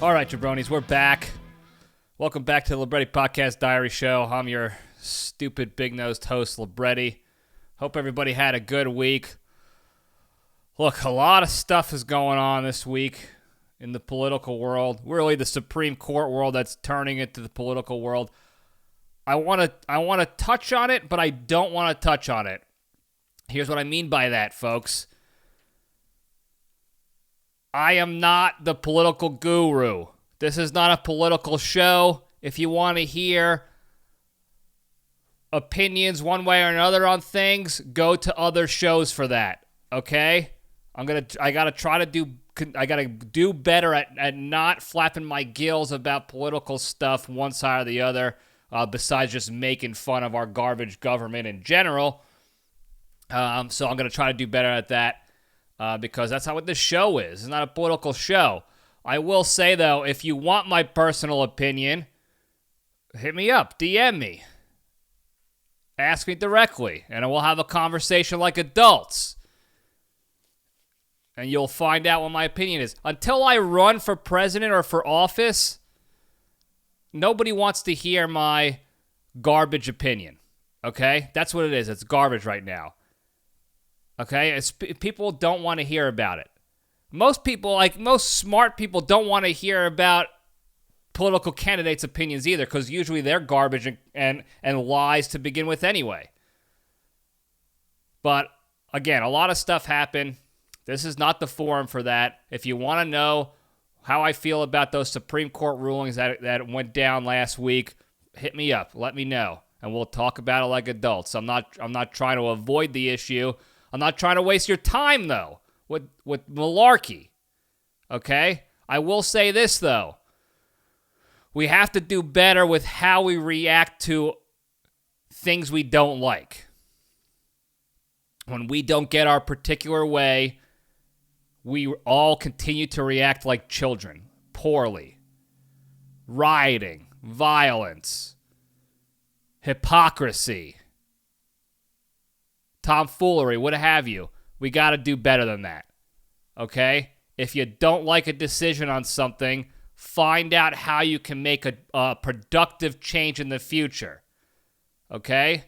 All right, jabronis, we're back. Welcome back to the Libretti Podcast Diary Show. I'm your stupid, big-nosed host, Libretti. Hope everybody had a good week. Look, a lot of stuff is going on this week in the political world. Really, the Supreme Court world that's turning into the political world. I want to touch on it, but I don't want to touch on it. Here's what I mean by that, folks. I am not the political guru. This is not a political show. If you want to hear opinions one way or another on things, go to other shows for that. Okay? I gotta do better at not flapping my gills about political stuff one side or the other, besides just making fun of our garbage government in general. So I'm gonna try to do better at that. Because that's not what this show is. It's not a political show. I will say, though, if you want my personal opinion, hit me up, DM me. Ask me directly, and we'll have a conversation like adults. And you'll find out what my opinion is. Until I run for president or for office, nobody wants to hear my garbage opinion. Okay? That's what it is. It's garbage right now. Okay, people don't want to hear about it. Most smart people, don't want to hear about political candidates' opinions either, because usually they're garbage and lies to begin with anyway. But again, a lot of stuff happened. This is not the forum for that. If you want to know how I feel about those Supreme Court rulings that went down last week, hit me up. Let me know, and we'll talk about it like adults. I'm not trying to avoid the issue. I'm not trying to waste your time, though, with malarkey, okay? I will say this, though. We have to do better with how we react to things we don't like. When we don't get our particular way, we all continue to react like children, poorly. Rioting, violence, hypocrisy, tomfoolery, what have you. We got to do better than that, okay? If you don't like a decision on something, find out how you can make a productive change in the future, okay?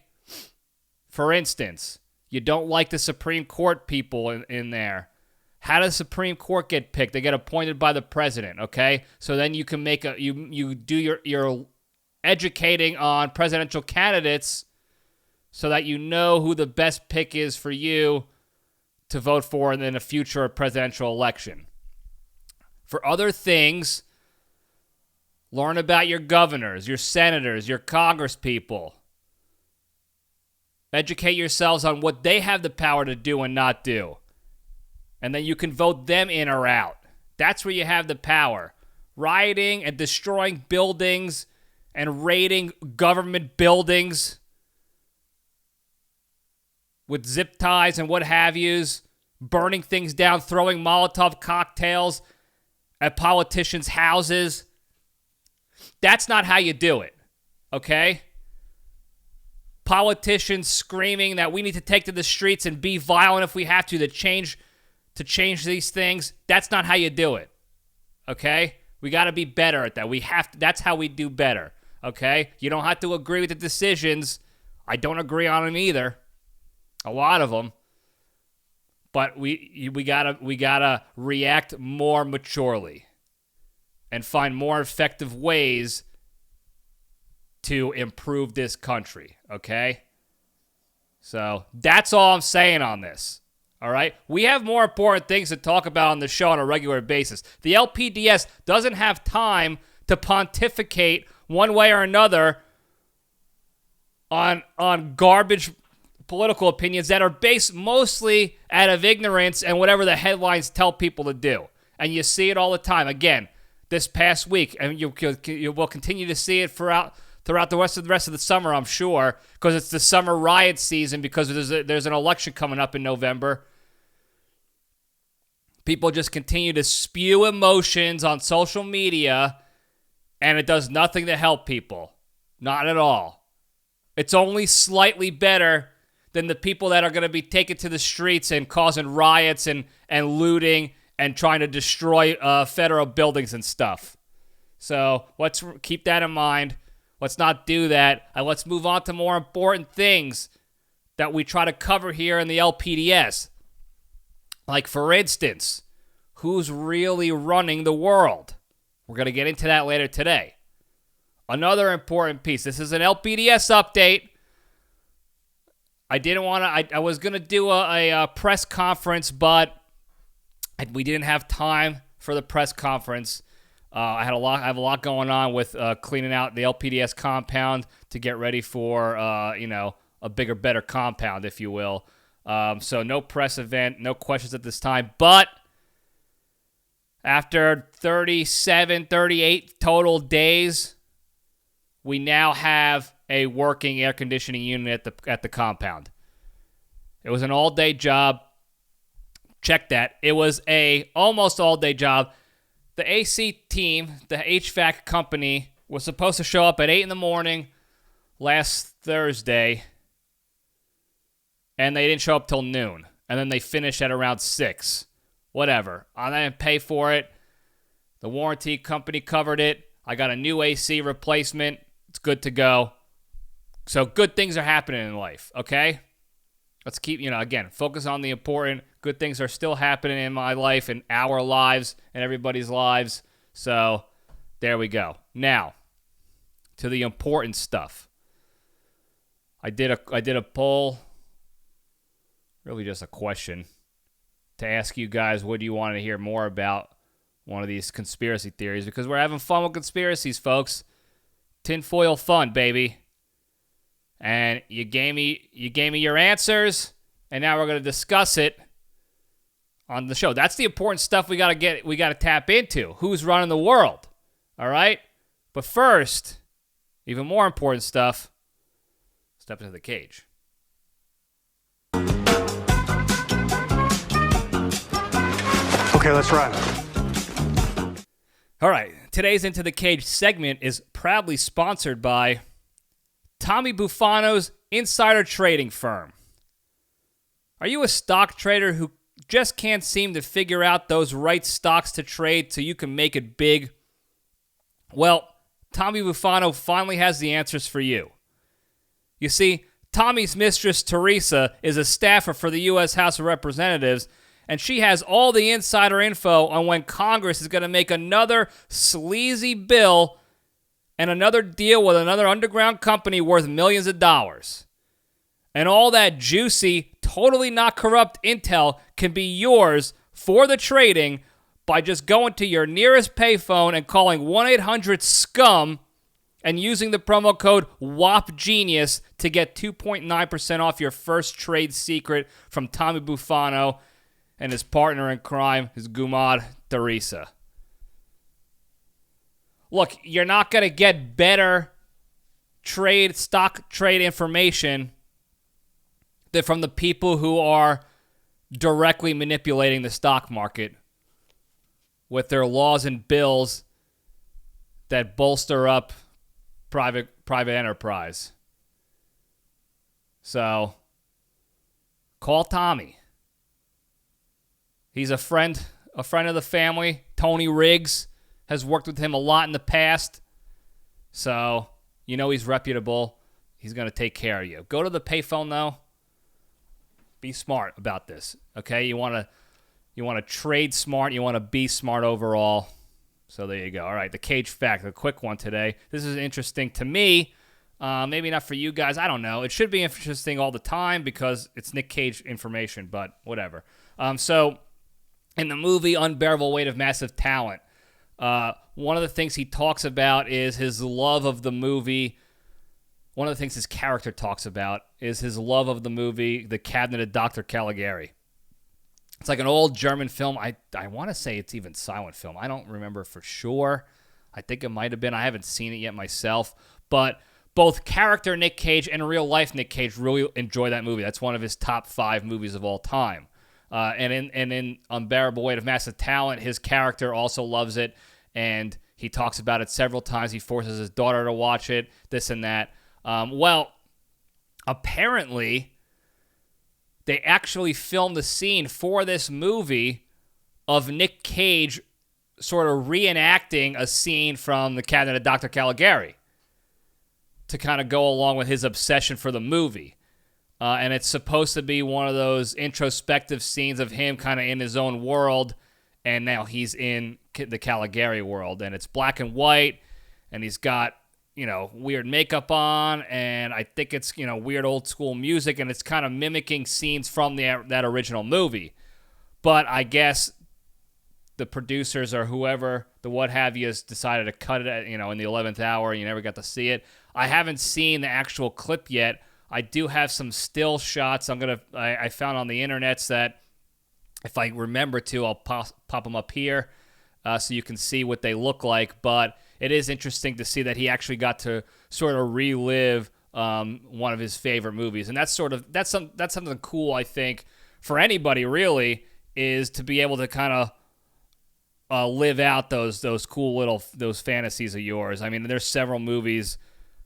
For instance, you don't like the Supreme Court people in there. How does the Supreme Court get picked? They get appointed by the president, okay? So then you can make you do your educating on presidential candidates so that you know who the best pick is for you to vote for in a future presidential election. For other things, learn about your governors, your senators, your congresspeople. Educate yourselves on what they have the power to do and not do. And then you can vote them in or out. That's where you have the power. Rioting and destroying buildings and raiding government buildings with zip ties and what have yous, burning things down, throwing Molotov cocktails at politicians' houses. That's not how you do it, okay? Politicians screaming that we need to take to the streets and be violent if we have to change these things. That's not how you do it, okay? We got to be better at that. That's how we do better, okay? You don't have to agree with the decisions. I don't agree on them either. A lot of them, but we gotta react more maturely and find more effective ways to improve this country. Okay, so that's all I'm saying on this. All right, we have more important things to talk about on the show on a regular basis. The Lpds doesn't have time to pontificate one way or another on garbage political opinions that are based mostly out of ignorance and whatever the headlines tell people to do. And you see it all the time. Again, this past week, and you will continue to see it throughout the rest of the summer, I'm sure, because it's the summer riot season, because there's an election coming up in November. People just continue to spew emotions on social media, and it does nothing to help people. Not at all. It's only slightly better than the people that are going to be taken to the streets and causing riots and looting and trying to destroy federal buildings and stuff. So let's keep that in mind. Let's not do that. And let's move on to more important things that we try to cover here in the LPDS. Like, for instance, who's really running the world? We're going to get into that later today. Another important piece. This is an LPDS update. I was going to do a press conference, but we didn't have time for the press conference. I have a lot going on with cleaning out the LPDS compound to get ready for, a bigger, better compound, if you will. So no press event, no questions at this time. But after 37, 38 total days, we now have a working air conditioning unit at the compound. It was an all-day job. Check that. It was a almost all-day job. The AC team, the HVAC company, was supposed to show up at 8 in the morning last Thursday, and they didn't show up till noon. And then they finished at around 6. Whatever. I didn't pay for it. The warranty company covered it. I got a new AC replacement. It's good to go. So good things are happening in life, okay? Let's keep, again, focus on the important. Good things are still happening in my life and our lives and everybody's lives. So there we go. Now, to the important stuff. I did a poll, really just a question, to ask you guys, what do you want to hear more about one of these conspiracy theories? Because we're having fun with conspiracies, folks. Tinfoil fun, baby. And you gave me your answers, and now we're going to discuss it on the show. That's the important stuff we got to tap into. Who's running the world? All right? But first, even more important stuff, step into the cage. Okay, let's run. All right. Today's Into the Cage segment is proudly sponsored by Tommy Buffano's insider trading firm. Are you a stock trader who just can't seem to figure out those right stocks to trade so you can make it big? Well, Tommy Buffano finally has the answers for you. You see, Tommy's mistress, Teresa, is a staffer for the U.S. House of Representatives, and she has all the insider info on when Congress is going to make another sleazy bill and another deal with another underground company worth millions of dollars. And all that juicy, totally not corrupt intel can be yours for the trading by just going to your nearest payphone and calling 1-800-SCUM and using the promo code WAPGenius to get 2.9% off your first trade secret from Tommy Buffano and his partner in crime, his gumad, Teresa. Look, you're not going to get better stock trade information than from the people who are directly manipulating the stock market with their laws and bills that bolster up private enterprise. So, call Tommy. He's a friend of the family. Tony Riggs has worked with him a lot in the past. So, he's reputable. He's going to take care of you. Go to the payphone, though. Be smart about this, okay? You want to trade smart. You want to be smart overall. So there you go. All right, the Cage fact, a quick one today. This is interesting to me. Maybe not for you guys. I don't know. It should be interesting all the time because it's Nic Cage information, but whatever. So in the movie Unbearable Weight of Massive Talent, one of the things he talks about is his love of the movie. One of the things his character talks about is his love of the movie The Cabinet of Dr. Caligari. It's like an old German film. I want to say it's even silent film. I don't remember for sure. I think it might have been. I haven't seen it yet myself. But both character Nic Cage and real life Nic Cage really enjoy that movie. That's one of his top 5 movies of all time. And in Unbearable Weight of Massive Talent, his character also loves it, and he talks about it several times. He forces his daughter to watch it, this and that. Well, apparently, they actually filmed the scene for this movie of Nic Cage sort of reenacting a scene from the Cabinet of Dr. Caligari to kind of go along with his obsession for the movie. And it's supposed to be one of those introspective scenes of him kind of in his own world, and now he's in the Caligari world. And it's black and white, and he's got, weird makeup on, and I think it's, weird old school music, and it's kind of mimicking scenes from that original movie. But I guess the producers or whoever, the what have you, has decided to cut it at, in the 11th hour, and you never got to see it. I haven't seen the actual clip yet. I do have some still shots I found on the internets that if I remember to, I'll pop them up here so you can see what they look like. But it is interesting to see that he actually got to sort of relive one of his favorite movies. And that's something cool, I think, for anybody really, is to be able to kind of live out those cool little those fantasies of yours. I mean, there's several movies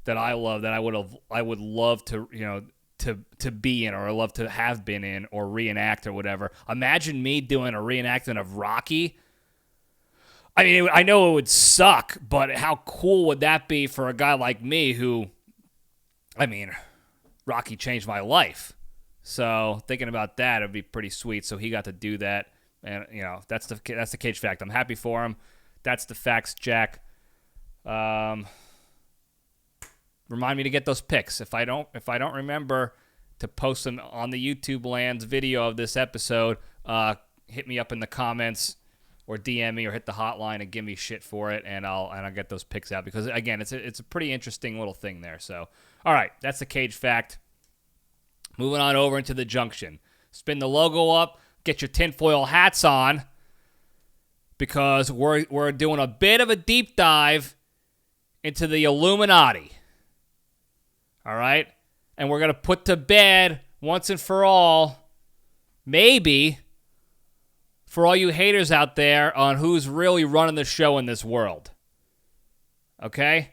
that I love that I would love to to be in, or love to have been in, or reenact or whatever. Imagine me doing a reenactment of Rocky. I mean, I know it would suck, but how cool would that be for a guy like me who, I mean, Rocky changed my life. So thinking about that, it'd be pretty sweet. So he got to do that, and that's the Cage fact. I'm happy for him. That's the facts, Jack. Remind me to get those pics. If I don't remember to post them on the YouTube Land's video of this episode, hit me up in the comments or DM me or hit the hotline and give me shit for it, and I'll get those pics out, because again, it's a pretty interesting little thing there. So, all right, that's the Cage fact. Moving on over into the Junction. Spin the logo up, get your tinfoil hats on, because we're doing a bit of a deep dive into the Illuminati. All right? And we're going to put to bed once and for all, maybe, for all you haters out there, on who's really running the show in this world. Okay?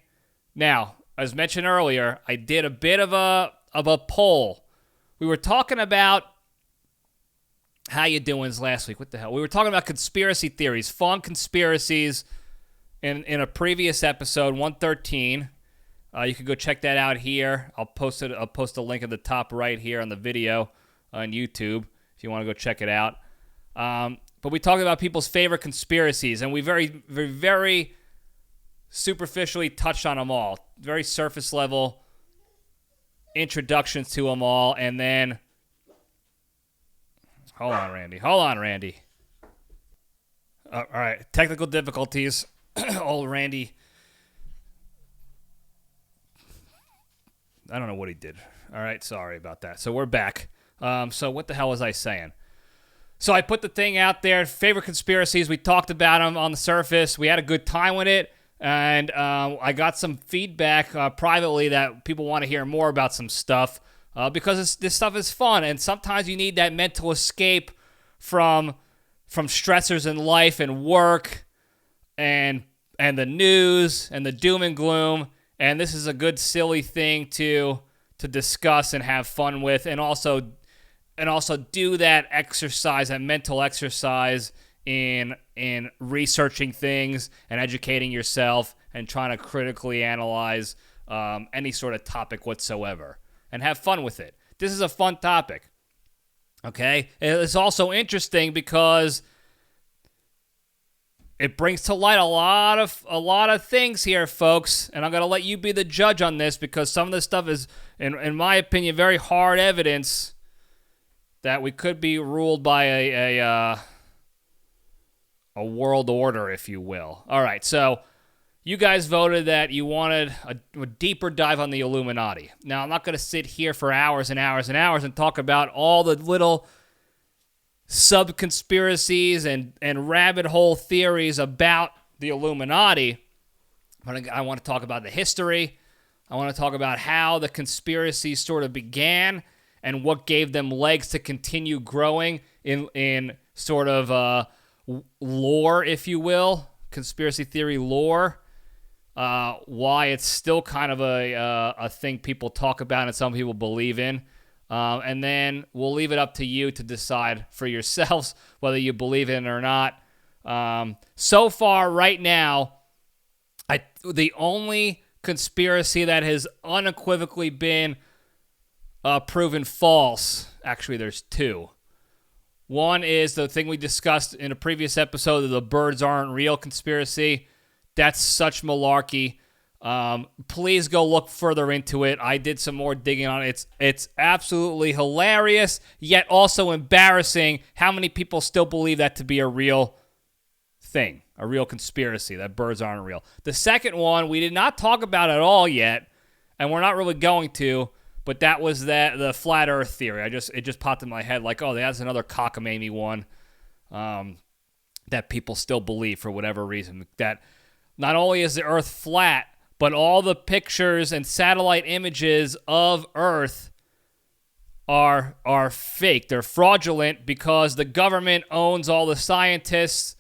Now, as mentioned earlier, I did a bit of a poll. We were talking about how you doings last week. What the hell? We were talking about conspiracy theories, fun conspiracies in a previous episode, 113. You can go check that out here. I'll post a link at the top right here on the video on YouTube if you want to go check it out. But we talked about people's favorite conspiracies, and we very, very, very superficially touched on them all. Very surface level introductions to them all, and then hold on, Randy. All right, technical difficulties. Old Randy. I don't know what he did. All right, sorry about that. So we're back. So what the hell was I saying? So I put the thing out there, favorite conspiracies. We talked about them on the surface. We had a good time with it. And I got some feedback privately that people want to hear more about some stuff because this stuff is fun. And sometimes you need that mental escape from stressors in life and work and the news and the doom and gloom. And this is a good silly thing to discuss and have fun with, and also do that exercise, that mental exercise in researching things and educating yourself and trying to critically analyze any sort of topic whatsoever and have fun with it. This is a fun topic. Okay? It's also interesting because it brings to light a lot of things here, folks, and I'm going to let you be the judge on this, because some of this stuff is, in my opinion, very hard evidence that we could be ruled by a world order, if you will. All right, so you guys voted that you wanted a deeper dive on the Illuminati. Now, I'm not going to sit here for hours and hours and hours and talk about all the little sub-conspiracies and rabbit hole theories about the Illuminati. But I want to talk about the history. I want to talk about how the conspiracy sort of began and what gave them legs to continue growing in sort of lore, if you will, conspiracy theory lore. Why it's still kind of a thing people talk about and some people believe in. And then we'll leave it up to you to decide for yourselves whether you believe in it or not. So far, right now, the only conspiracy that has unequivocally been proven false, actually there's two. One is the thing we discussed in a previous episode of the birds aren't real conspiracy. That's such malarkey. Please go look further into it. I did some more digging on it. It's absolutely hilarious, yet also embarrassing how many people still believe that to be a real thing, a real conspiracy, that birds aren't real. The second one we did not talk about at all yet, and we're not really going to, but that was the flat earth theory. It just popped in my head like, oh, that's another cockamamie one that people still believe for whatever reason. That not only is the earth flat, but all the pictures and satellite images of Earth are fake. They're fraudulent because the government owns all the scientists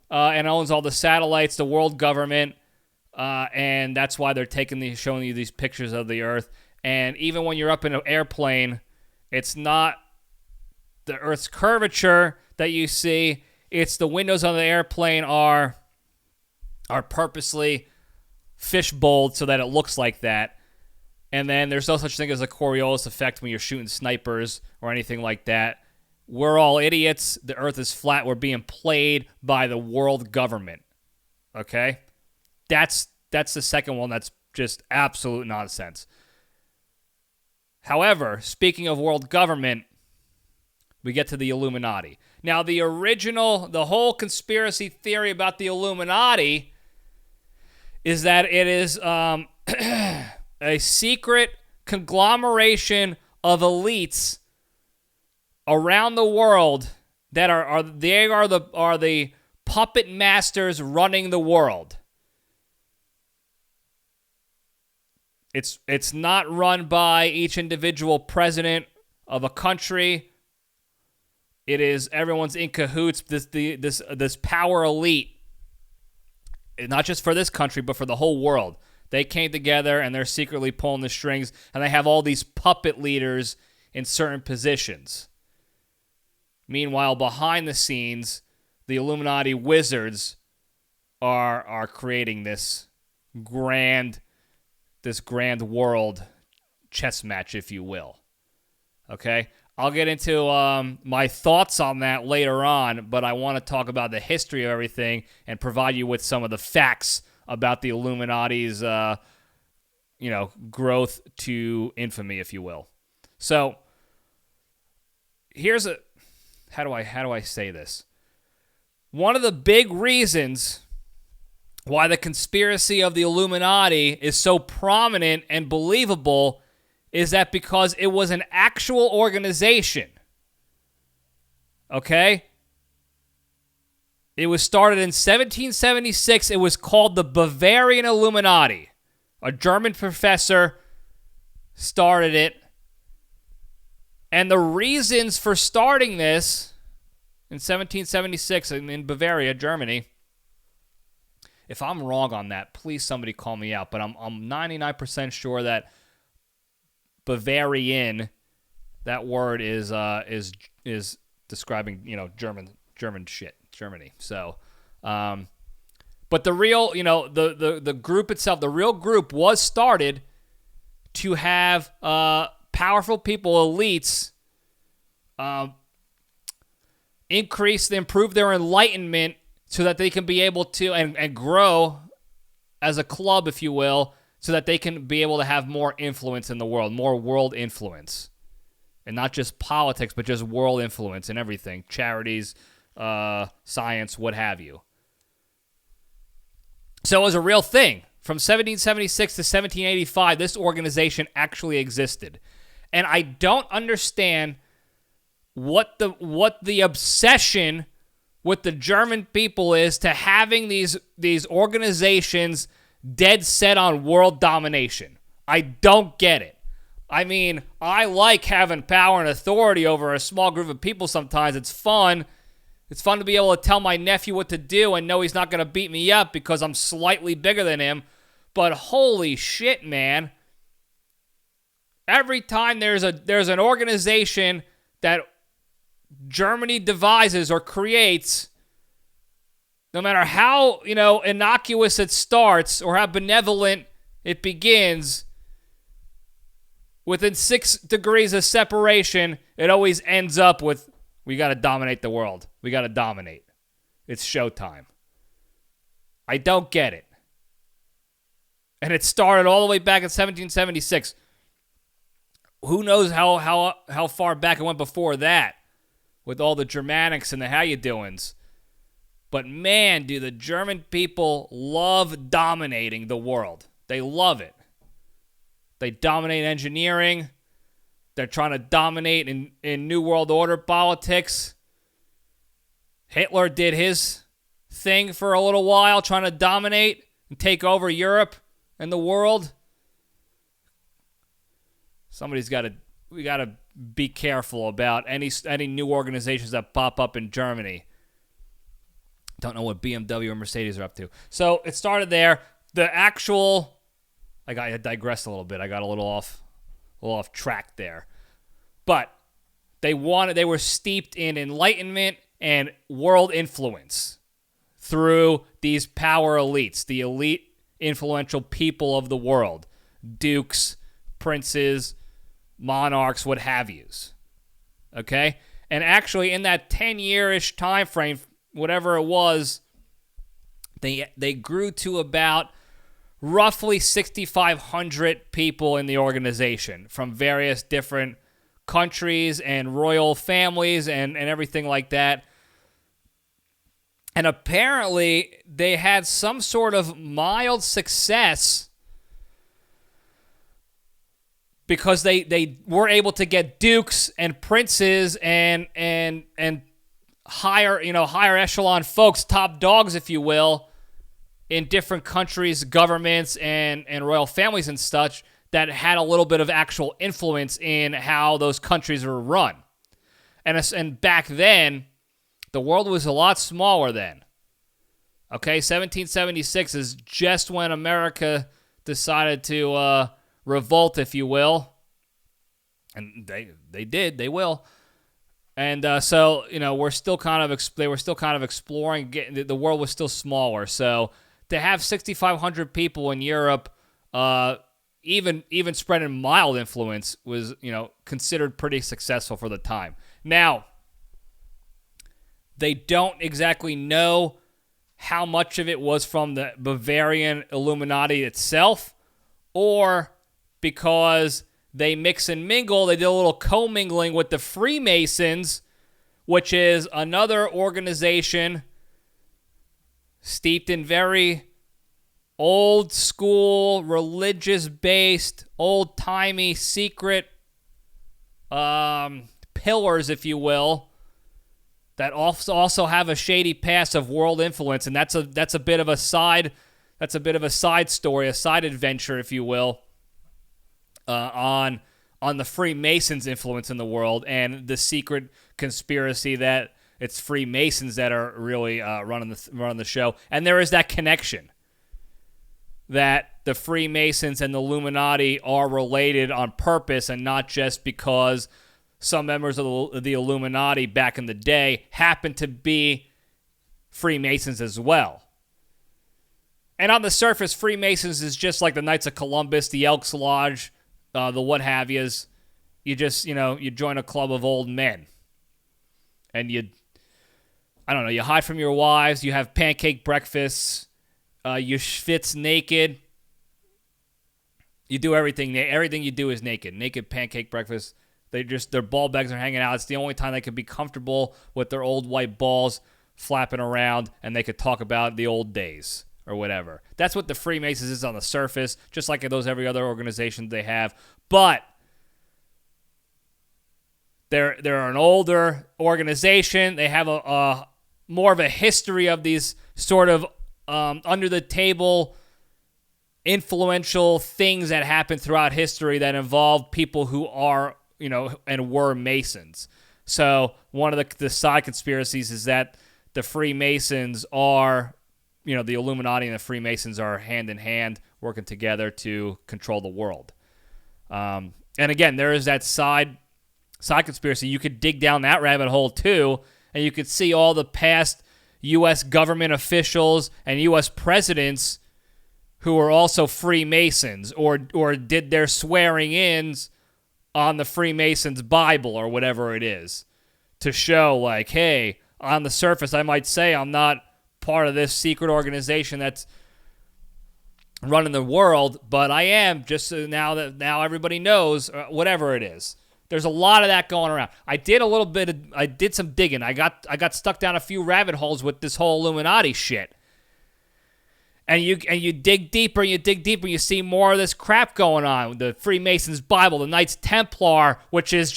and owns all the satellites, the world government, and that's why they're showing you these pictures of the Earth. And even when you're up in an airplane, it's not the Earth's curvature that you see. It's the windows on the airplane are purposely fishbowled so that it looks like that. And then there's no such thing as a Coriolis effect when you're shooting snipers or anything like that. We're all idiots. The Earth is flat. We're being played by the world government. Okay? That's the second one. That's just absolute nonsense. However, speaking of world government, we get to the Illuminati. Now, the whole conspiracy theory about the Illuminati is that it is a secret conglomeration of elites around the world that are the puppet masters running the world. It's not run by each individual president of a country. It is everyone's in cahoots. This power elite, not just for this country, but for the whole world. They came together and they're secretly pulling the strings, and they have all these puppet leaders in certain positions. Meanwhile, behind the scenes, the Illuminati wizards are creating this grand world chess match, if you will. Okay? I'll get into my thoughts on that later on, but I want to talk about the history of everything and provide you with some of the facts about the Illuminati's, growth to infamy, if you will. So, how do I say this? One of the big reasons why the conspiracy of the Illuminati is so prominent and believable is that because it was an actual organization. Okay? It was started in 1776. It was called the Bavarian Illuminati. A German professor started it. And the reasons for starting this in 1776 in Bavaria, Germany, if I'm wrong on that, please somebody call me out. But I'm 99% sure that Bavarian, that word is describing German shit, Germany. So, but the real the group itself, the real group was started to have powerful people, elites, improve their enlightenment so that they can be able to and grow as a club, if you will, so that they can be able to have more influence in the world, more world influence. And not just politics, but just world influence in everything. Charities, science, what have you. So it was a real thing. From 1776 to 1785, this organization actually existed. And I don't understand what the obsession with the German people is to having these organizations dead set on world domination. I don't get it. I mean, I like having power and authority over a small group of people sometimes. It's fun. It's fun to be able to tell my nephew what to do and know he's not going to beat me up because I'm slightly bigger than him. But holy shit, man. Every time there's an organization that Germany devises or creates, no matter how, innocuous it starts or how benevolent it begins, within 6 degrees of separation, it always ends up with, we got to dominate the world. We got to dominate. It's showtime. I don't get it. And it started all the way back in 1776. Who knows how far back it went before that with all the Germanics and the how you doings. But man, do the German people love dominating the world. They love it. They dominate engineering. They're trying to dominate in New World Order politics. Hitler did his thing for a little while, trying to dominate and take over Europe and the world. We got to be careful about any new organizations that pop up in Germany. Don't know what BMW or Mercedes are up to. So it started there. The actual, I digressed a little bit. I got a little off track there. But they were steeped in enlightenment and world influence through these power elites, the elite influential people of the world, dukes, princes, monarchs, what have yous. Okay? And actually in that 10-year-ish time frame, whatever it was, they grew to about roughly 6,500 people in the organization from various different countries and royal families and everything like that. And apparently they had some sort of mild success because they were able to get dukes and princes and higher echelon folks, top dogs, if you will, in different countries, governments, and royal families and such that had a little bit of actual influence in how those countries were run. And back then, the world was a lot smaller then. Okay, 1776 is just when America decided to revolt, if you will. And they did, they will. And so, we're still they were still kind of exploring, the world was still smaller. So to have 6,500 people in Europe, even spreading mild influence was, considered pretty successful for the time. Now, they don't exactly know how much of it was from the Bavarian Illuminati itself or because they mix and mingle. They did a little commingling with the Freemasons, which is another organization steeped in very old school, religious-based, old-timey, secret pillars, if you will, that also have a shady past of world influence, and that's a bit of a side story, a side adventure, if you will, on the Freemasons' influence in the world and the secret conspiracy that it's Freemasons that are really running the show. And there is that connection that the Freemasons and the Illuminati are related on purpose and not just because some members of the Illuminati back in the day happened to be Freemasons as well. And on the surface, Freemasons is just like the Knights of Columbus, the Elks Lodge, the what have yous. You just, you join a club of old men. And you hide from your wives, you have pancake breakfasts, you schwitz naked. You do everything. Everything you do is naked. Naked pancake breakfast. Their ball bags are hanging out. It's the only time they can be comfortable with their old white balls flapping around and they could talk about the old days or whatever. That's what the Freemasons is on the surface, just like every other organization they have. But they're an older organization. They have a more of a history of these sort of under the table influential things that happen throughout history that involve people who are and were Masons. So one of the side conspiracies is that the Freemasons are, the Illuminati and the Freemasons are hand in hand working together to control the world. And again, there is that side conspiracy. You could dig down that rabbit hole too, and you could see all the past, U.S. government officials and U.S. presidents who are also Freemasons or did their swearing-ins on the Freemasons' Bible or whatever it is to show, like, hey, on the surface, I might say I'm not part of this secret organization that's running the world, but I am, just now everybody knows, whatever it is. There's a lot of that going around. I did some digging. I got stuck down a few rabbit holes with this whole Illuminati shit. And you dig deeper, you see more of this crap going on. The Freemasons' Bible, the Knights Templar, which is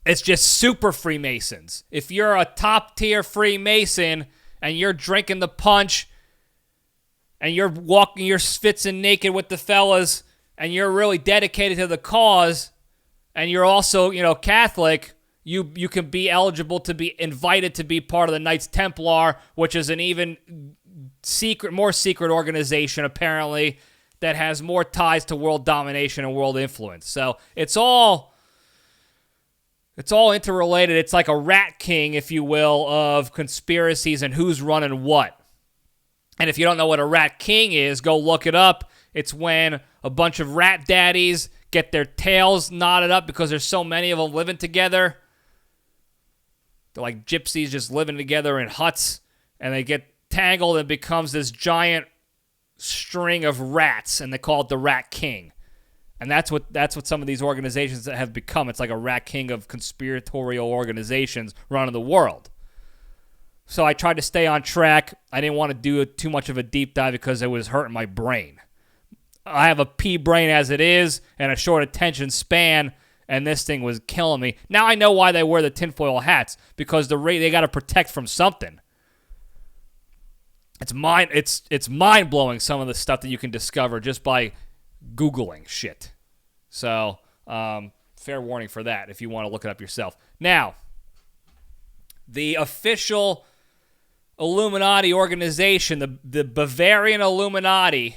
it's just super Freemasons. If you're a top-tier Freemason and you're drinking the punch and you're walking your schwitzing naked with the fellas and you're really dedicated to the cause and you're also, Catholic, you can be eligible to be invited to be part of the Knights Templar, which is an even more secret organization, apparently, that has more ties to world domination and world influence. So it's all interrelated. It's like a rat king, if you will, of conspiracies and who's running what. And if you don't know what a rat king is, go look it up. It's when a bunch of rat daddies get their tails knotted up because there's so many of them living together. They're like gypsies just living together in huts, and they get tangled and it becomes this giant string of rats, and they call it the Rat King. And that's what some of these organizations that have become. It's like a rat king of conspiratorial organizations running the world. So I tried to stay on track. I didn't want to do too much of a deep dive because it was hurting my brain. I have a pea brain as it is and a short attention span, and this thing was killing me. Now I know why they wear the tinfoil hats, because they got to protect from something. It's mind-blowing, some of the stuff that you can discover just by Googling shit. So, fair warning for that if you want to look it up yourself. Now, the official Illuminati organization, the Bavarian Illuminati,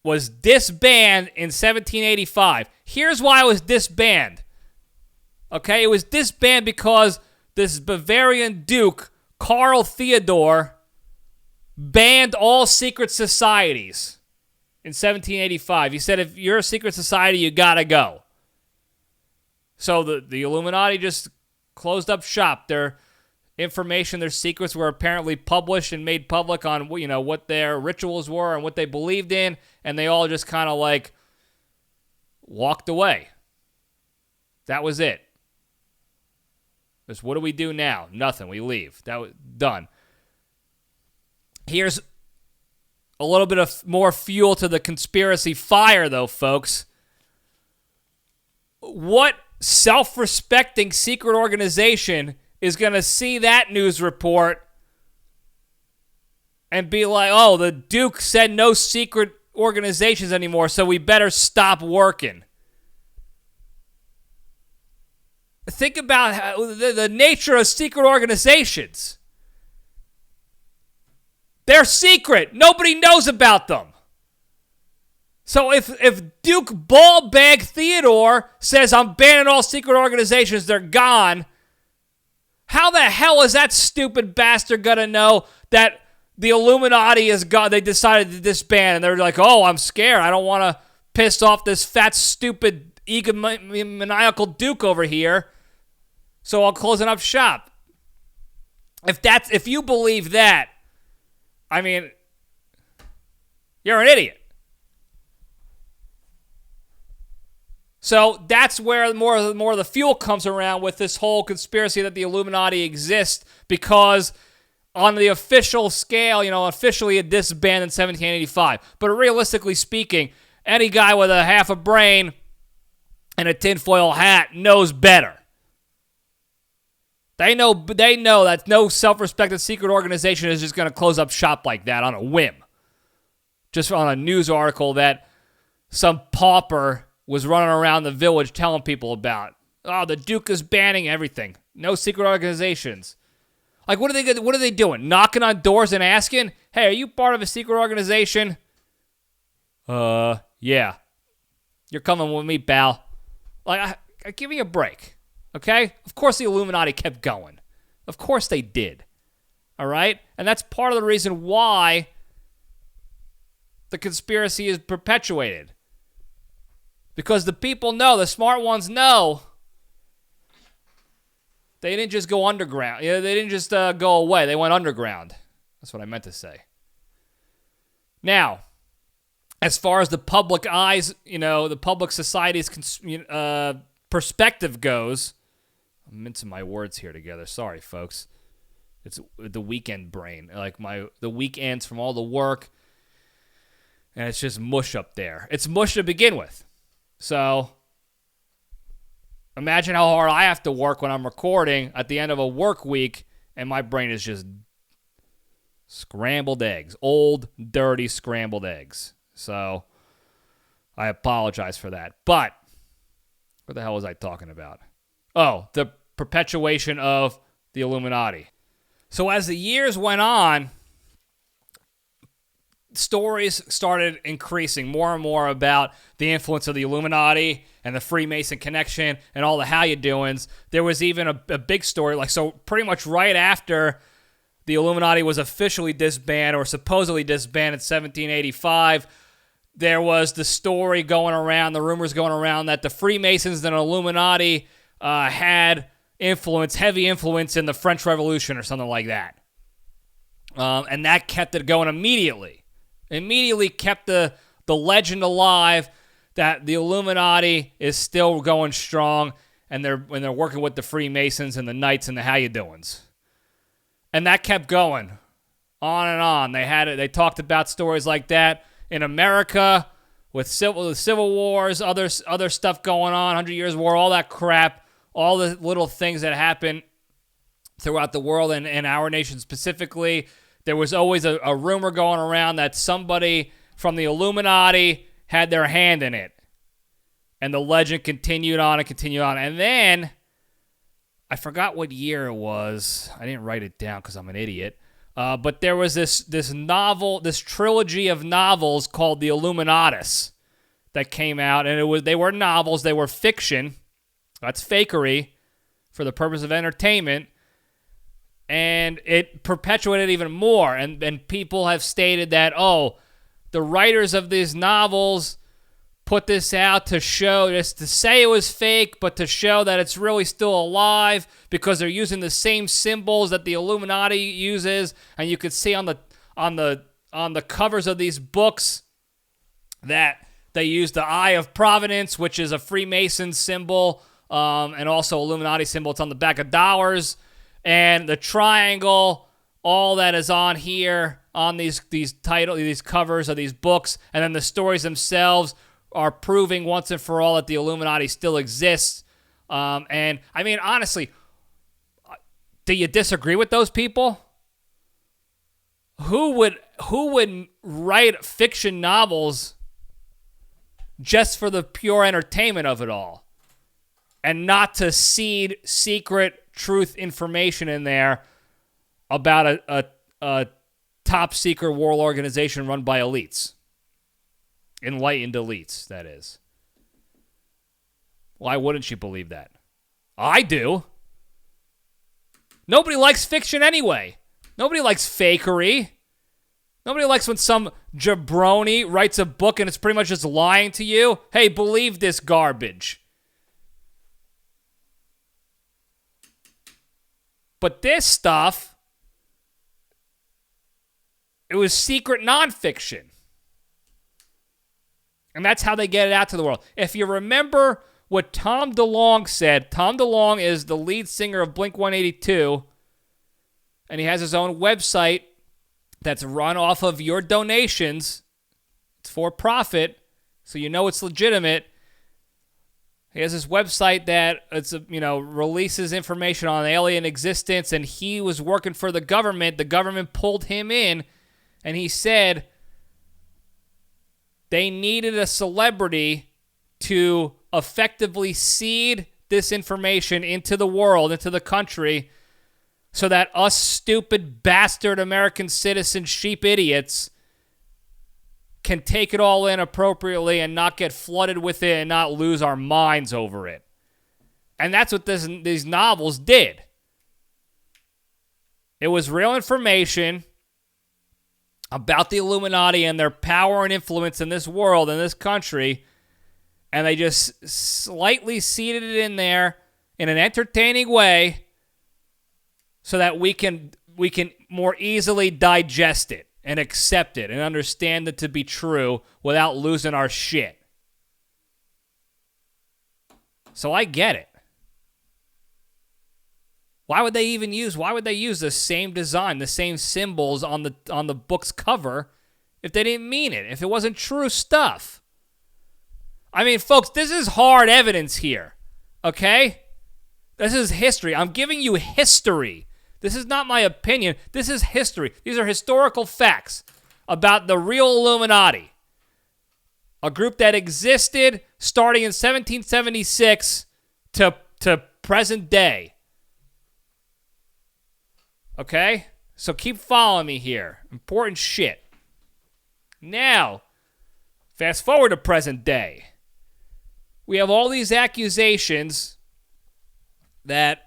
was disbanded in 1785. Here's why it was disbanded. Okay, it was disbanded because this Bavarian Duke, Karl Theodor, banned all secret societies in 1785. He said, if you're a secret society, you gotta go. So the Illuminati just closed up shop. Their information, their secrets were apparently published and made public on, what their rituals were and what they believed in, and they all just kind of like walked away. That was it. Just, what do we do now? Nothing. We leave. That was done. Here's a little bit of more fuel to the conspiracy fire, though, folks. What self-respecting secret organization is going to see that news report and be like, oh, the Duke said no secret organizations anymore, so we better stop working? Think about the nature of secret organizations. They're secret. Nobody knows about them. So if Duke Ballbag Theodore says, I'm banning all secret organizations, they're gone, how the hell is that stupid bastard going to know that the Illuminati is gone? They decided to disband, and they're like, oh, I'm scared. I don't want to piss off this fat, stupid, egomaniacal Duke over here, so I'll close up shop. If you believe that, I mean, you're an idiot. So that's where more of the fuel comes around with this whole conspiracy that the Illuminati exists, because on the official scale, officially it disbanded in 1785. But realistically speaking, any guy with a half a brain and a tinfoil hat knows better. They know that no self-respected secret organization is just going to close up shop like that on a whim. Just on a news article that some pauper was running around the village telling people about. Oh, the Duke is banning everything. No secret organizations. Like, what are they doing? Knocking on doors and asking, hey, are you part of a secret organization? Yeah. You're coming with me, pal. Like, give me a break. Okay? Of course the Illuminati kept going. Of course they did. All right? And that's part of the reason why the conspiracy is perpetuated. Because the people know, the smart ones know, they didn't just go underground. They didn't just go away. They went underground. That's what I meant to say. Now, as far as the public eyes, the public society's perspective goes, I'm mincing my words here together. Sorry, folks. It's the weekend brain. Like the weekends from all the work, and it's just mush up there. It's mush to begin with. So imagine how hard I have to work when I'm recording at the end of a work week, and my brain is just scrambled eggs. Old, dirty scrambled eggs. So I apologize for that. But what the hell was I talking about? Oh, the perpetuation of the Illuminati. So as the years went on, stories started increasing more and more about the influence of the Illuminati and the Freemason connection and all the how you doings. There was even a big story, so pretty much right after the Illuminati was officially disbanded or supposedly disbanded in 1785, there was the story going around, the rumors going around that the Freemasons and Illuminati had heavy influence in the French Revolution or something like that. And that kept it going immediately. Immediately kept the legend alive that the Illuminati is still going strong, and they're working with the Freemasons and the Knights and the how you doings. And that kept going on and on. They talked about stories like that in America with civil wars, other stuff going on, 100 Years' War, all that crap, all the little things that happen throughout the world and our nation specifically. There was always a rumor going around that somebody from the Illuminati had their hand in it. And the legend continued on and continued on. And then, I forgot what year it was. I didn't write it down because I'm an idiot. But there was this novel, this trilogy of novels called The Illuminatus that came out. And they were novels. They were fiction. That's fakery for the purpose of entertainment. And it perpetuated even more. And people have stated that, the writers of these novels put this out to show this, to say it was fake, but to show that it's really still alive because they're using the same symbols that the Illuminati uses. And you could see on the covers of these books that they use the Eye of Providence, which is a Freemason symbol, and also Illuminati symbol. It's on the back of dollars. And the triangle, all that is on here, on these covers of these books, and then the stories themselves are proving once and for all that the Illuminati still exists. And I mean, honestly, do you disagree with those people? Who would write fiction novels just for the pure entertainment of it all, and not to seed secret truth information in there about a top secret world organization run by elites? Enlightened elites, that is. Why wouldn't you believe that? I do. Nobody likes fiction anyway. Nobody likes fakery. Nobody likes when some jabroni writes a book and it's pretty much just lying to you. Hey, believe this garbage. But this stuff, it was secret nonfiction. And that's how they get it out to the world. If you remember what Tom DeLonge said, Tom DeLonge is the lead singer of Blink-182, and he has his own website that's run off of your donations. It's for profit, so you know it's legitimate. He has this website that releases information on alien existence, and he was working for the government. The government pulled him in, and he said they needed a celebrity to effectively seed this information into the world, into the country, so that us stupid bastard American citizen sheep idiots can take it all in appropriately and not get flooded with it and not lose our minds over it. And that's what these novels did. It was real information about the Illuminati and their power and influence in this world, in this country, and they just slightly seeded it in there in an entertaining way so that we can more easily digest it and accept it and understand it to be true without losing our shit. So I get it. Why would they use the same design, the same symbols on the book's cover if they didn't mean it, if it wasn't true stuff? I mean, folks, this is hard evidence here, okay? This is history. I'm giving you history. This is not my opinion. This is history. These are historical facts about the real Illuminati, a group that existed starting in 1776 to present day. Okay? So keep following me here. Important shit. Now, fast forward to present day. We have all these accusations that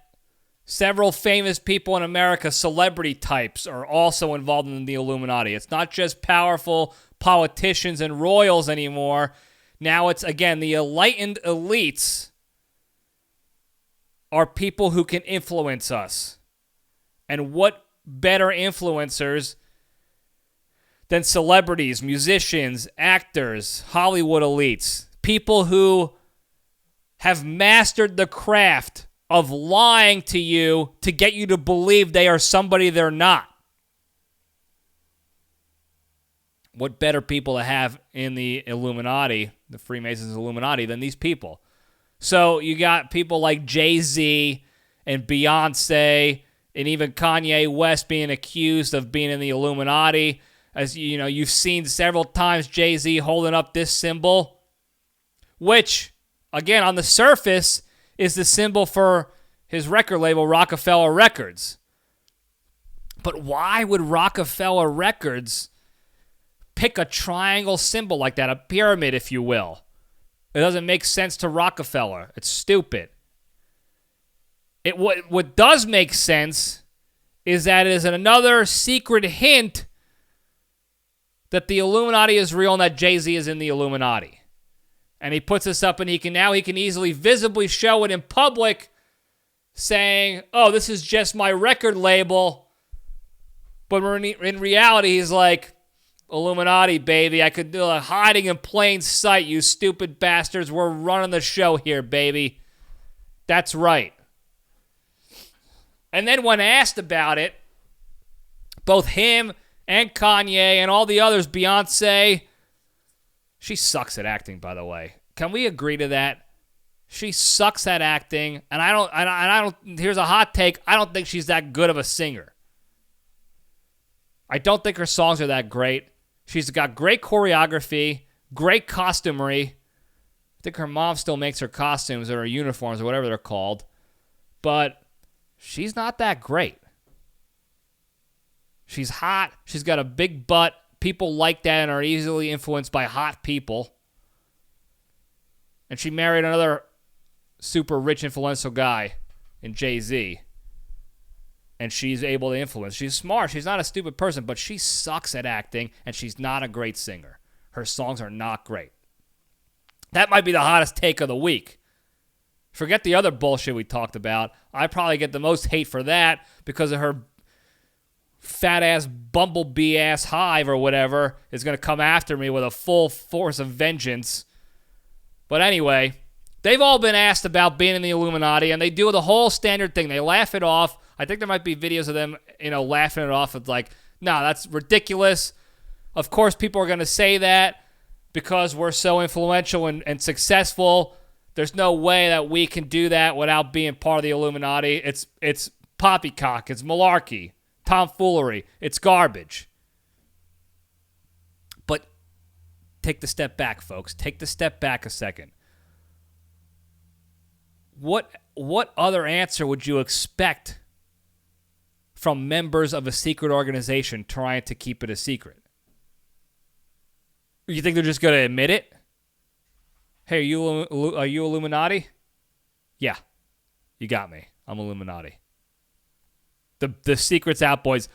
several famous people in America, celebrity types, are also involved in the Illuminati. It's not just powerful politicians and royals anymore. Now it's, again, the enlightened elites are people who can influence us. And what better influencers than celebrities, musicians, actors, Hollywood elites, people who have mastered the craft of lying to you to get you to believe they are somebody they're not. What better people to have in the Illuminati, the Freemasons Illuminati, than these people? So you got people like Jay-Z and Beyonce and even Kanye West being accused of being in the Illuminati. As you know, you've seen several times Jay-Z holding up this symbol, which, again, on the surface, is the symbol for his record label, Rockefeller Records. But why would Rockefeller Records pick a triangle symbol like that, a pyramid, if you will? It doesn't make sense to Rockefeller. It's stupid. What does make sense is that it is another secret hint that the Illuminati is real and that Jay-Z is in the Illuminati. And he puts this up, and he can easily visibly show it in public, saying, "Oh, this is just my record label." But in reality, he's like, "Illuminati, baby. I could do a hiding in plain sight, you stupid bastards. We're running the show here, baby." That's right. And then when asked about it, both him and Kanye and all the others, Beyonce, she sucks at acting, by the way. Can we agree to that? She sucks at acting, and I don't. Here's a hot take. I don't think she's that good of a singer. I don't think her songs are that great. She's got great choreography, great costumery. I think her mom still makes her costumes or her uniforms or whatever they're called, but she's not that great. She's hot. She's got a big butt. People like that and are easily influenced by hot people. And she married another super rich, influential guy in Jay-Z. And she's able to influence. She's smart. She's not a stupid person, but she sucks at acting, and she's not a great singer. Her songs are not great. That might be the hottest take of the week. Forget the other bullshit we talked about. I probably get the most hate for that because of her fat-ass, bumblebee-ass hive or whatever is going to come after me with a full force of vengeance. But anyway, they've all been asked about being in the Illuminati, and they do the whole standard thing. They laugh it off. I think there might be videos of them, laughing it off. It's like, no, that's ridiculous. Of course, people are going to say that because we're so influential and successful. There's no way that we can do that without being part of the Illuminati. It's poppycock. It's malarkey. Tomfoolery. It's garbage. But take the step back, folks. Take the step back a second. What other answer would you expect from members of a secret organization trying to keep it a secret? You think they're just going to admit it? Hey, are you Illuminati? Yeah. You got me. I'm Illuminati. The secret's out, boys.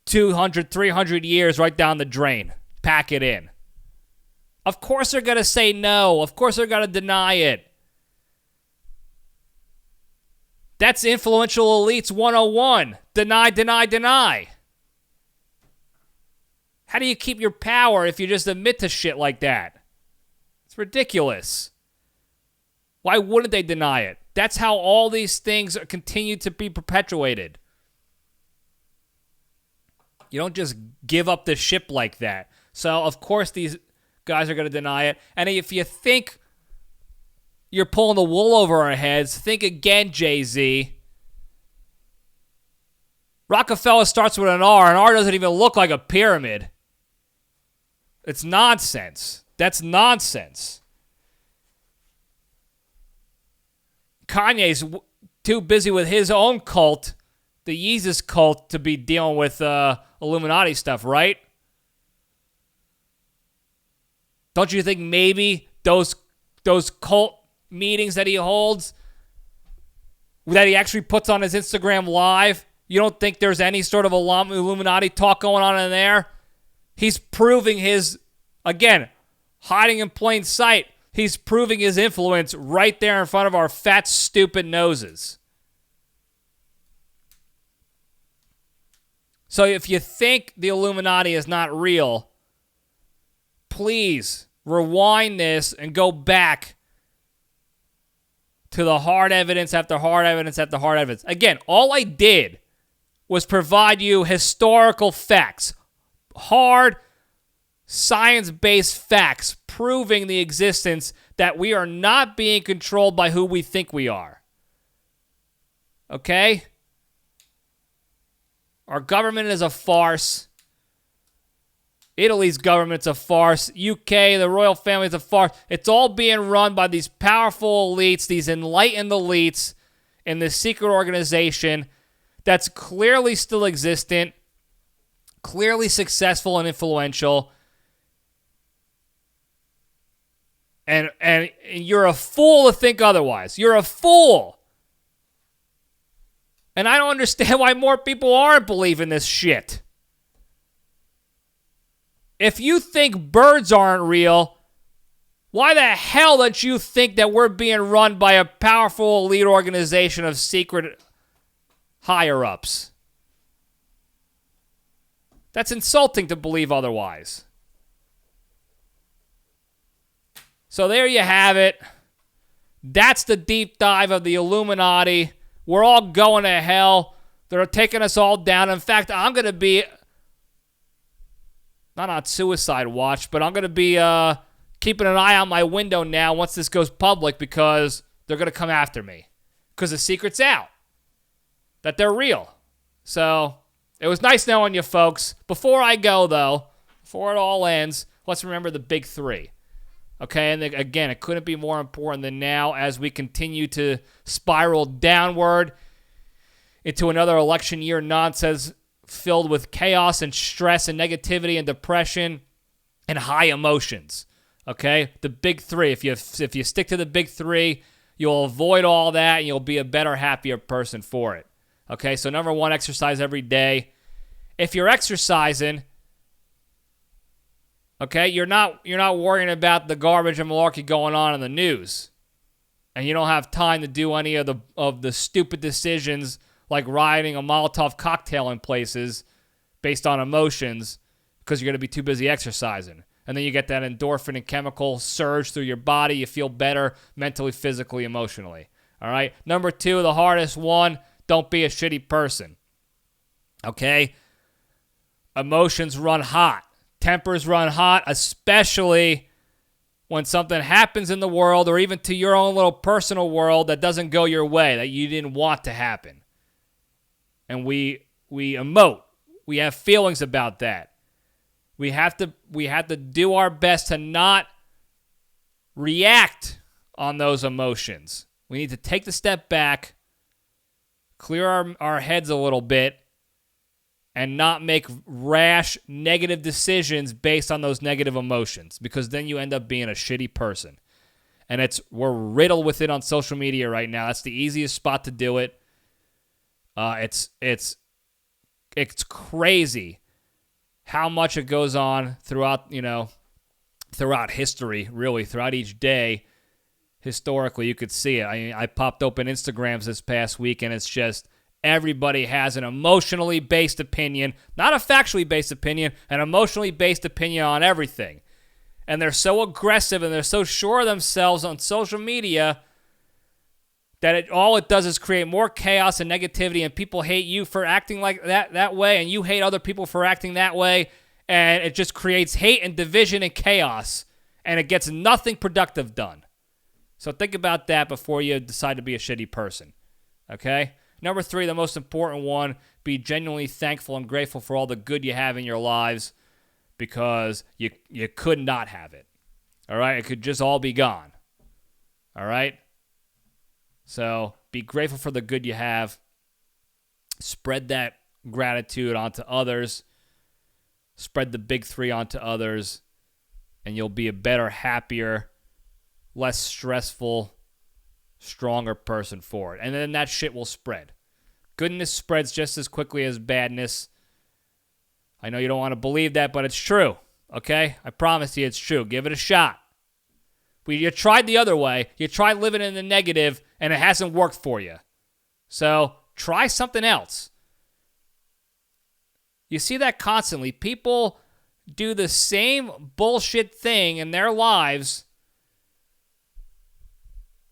200, 300 years right down the drain. Pack it in. Of course they're going to say no. Of course they're going to deny it. That's influential elites 101. Deny, deny, deny. How do you keep your power if you just admit to shit like that? It's ridiculous. Why wouldn't they deny it? That's how all these things continue to be perpetuated. You don't just give up the ship like that. So, of course, these guys are going to deny it. And if you think you're pulling the wool over our heads, think again, Jay-Z. Rockefeller starts with an R, and R doesn't even look like a pyramid. It's nonsense. That's nonsense. Kanye's too busy with his own cult, the Yeezus cult, to be dealing with Illuminati stuff, right? Don't you think maybe those cult meetings that he holds, that he actually puts on his Instagram Live, you don't think there's any sort of Illuminati talk going on in there? He's proving his, again, hiding in plain sight, he's proving his influence right there in front of our fat, stupid noses. So if you think the Illuminati is not real, please rewind this and go back to the hard evidence after hard evidence after hard evidence. Again, all I did was provide you historical facts, hard, science-based facts proving the existence that we are not being controlled by who we think we are. Okay? Our government is a farce. Italy's government's a farce. UK, the royal family's a farce. It's all being run by these powerful elites, these enlightened elites in this secret organization that's clearly still existent, clearly successful and influential. And you're a fool to think otherwise. You're a fool. And I don't understand why more people aren't believing this shit. If you think birds aren't real, why the hell don't you think that we're being run by a powerful elite organization of secret higher-ups? That's insulting to believe otherwise. So there you have it. That's the deep dive of the Illuminati. We're all going to hell. They're taking us all down. In fact, I'm going to be, not on suicide watch, but I'm going to be keeping an eye out my window now once this goes public, because they're going to come after me. Because the secret's out. That they're real. So it was nice knowing you folks. Before I go, though, before it all ends, let's remember the big three. Okay, and again, it couldn't be more important than now as we continue to spiral downward into another election year nonsense filled with chaos and stress and negativity and depression and high emotions. Okay, the big three. If you stick to the big three, you'll avoid all that and you'll be a better, happier person for it. Okay, so number one, exercise every day. If you're exercising, okay, you're not worrying about the garbage and malarkey going on in the news, and you don't have time to do any of the stupid decisions like riding a Molotov cocktail in places based on emotions because you're going to be too busy exercising. And then you get that endorphin and chemical surge through your body. You feel better mentally, physically, emotionally. All right. Number two, the hardest one, don't be a shitty person. Okay? Emotions run hot. Tempers run hot, especially when something happens in the world or even to your own little personal world that doesn't go your way, that you didn't want to happen. And we emote. We have feelings about that. We have to do our best to not react on those emotions. We need to take the step back, clear our heads a little bit, and not make rash, negative decisions based on those negative emotions, because then you end up being a shitty person. And we're riddled with it on social media right now. That's the easiest spot to do it. It's it's crazy how much it goes on throughout, throughout history, really, throughout each day. Historically, you could see it. I popped open Instagrams this past week, and it's just everybody has an emotionally based opinion, not a factually based opinion, an emotionally based opinion on everything. And they're so aggressive and they're so sure of themselves on social media that all it does is create more chaos and negativity, and people hate you for acting like that way, and you hate other people for acting that way, and it just creates hate and division and chaos, and it gets nothing productive done. So think about that before you decide to be a shitty person, okay? Number 3, the most important one, be genuinely thankful and grateful for all the good you have in your lives, because you could not have it, all right? It could just all be gone, all right? So be grateful for the good you have. Spread that gratitude onto others. Spread the big 3 onto others, and you'll be a better, happier, less stressful, stronger person for it. And then that shit will spread. Goodness spreads just as quickly as badness. I know you don't want to believe that, but it's true, okay? I promise you it's true. Give it a shot. You tried the other way. You tried living in the negative, and it hasn't worked for you. So try something else. You see that constantly. People do the same bullshit thing in their lives,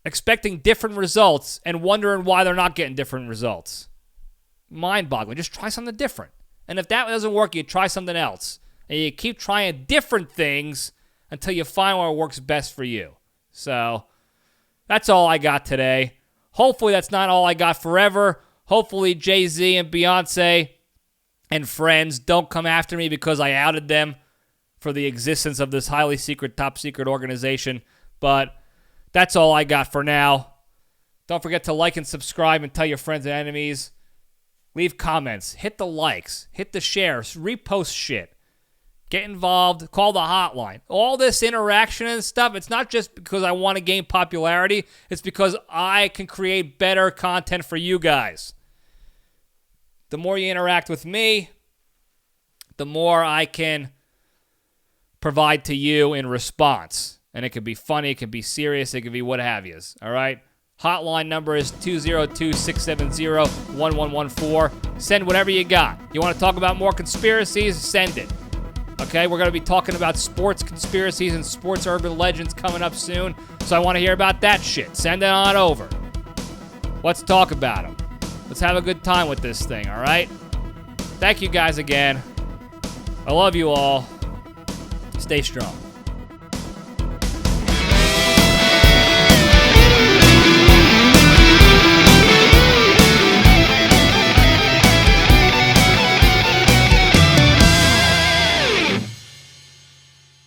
expecting different results and wondering why they're not getting different results. Mind-boggling. Just try something different. And if that doesn't work, you try something else. And you keep trying different things until you find what works best for you. So that's all I got today. Hopefully that's not all I got forever. Hopefully Jay-Z and Beyonce and friends don't come after me because I outed them for the existence of this highly secret, top secret organization. But that's all I got for now. Don't forget to like and subscribe and tell your friends and enemies. Leave comments. Hit the likes. Hit the shares. Repost shit. Get involved. Call the hotline. All this interaction and stuff, it's not just because I want to gain popularity. It's because I can create better content for you guys. The more you interact with me, the more I can provide to you in response. And it could be funny, it could be serious, it could be what have yous. All right? Hotline number is 202-670-1114. Send whatever you got. You want to talk about more conspiracies? Send it. Okay? We're going to be talking about sports conspiracies and sports urban legends coming up soon. So I want to hear about that shit. Send it on over. Let's talk about them. Let's have a good time with this thing, all right? Thank you guys again. I love you all. Stay strong.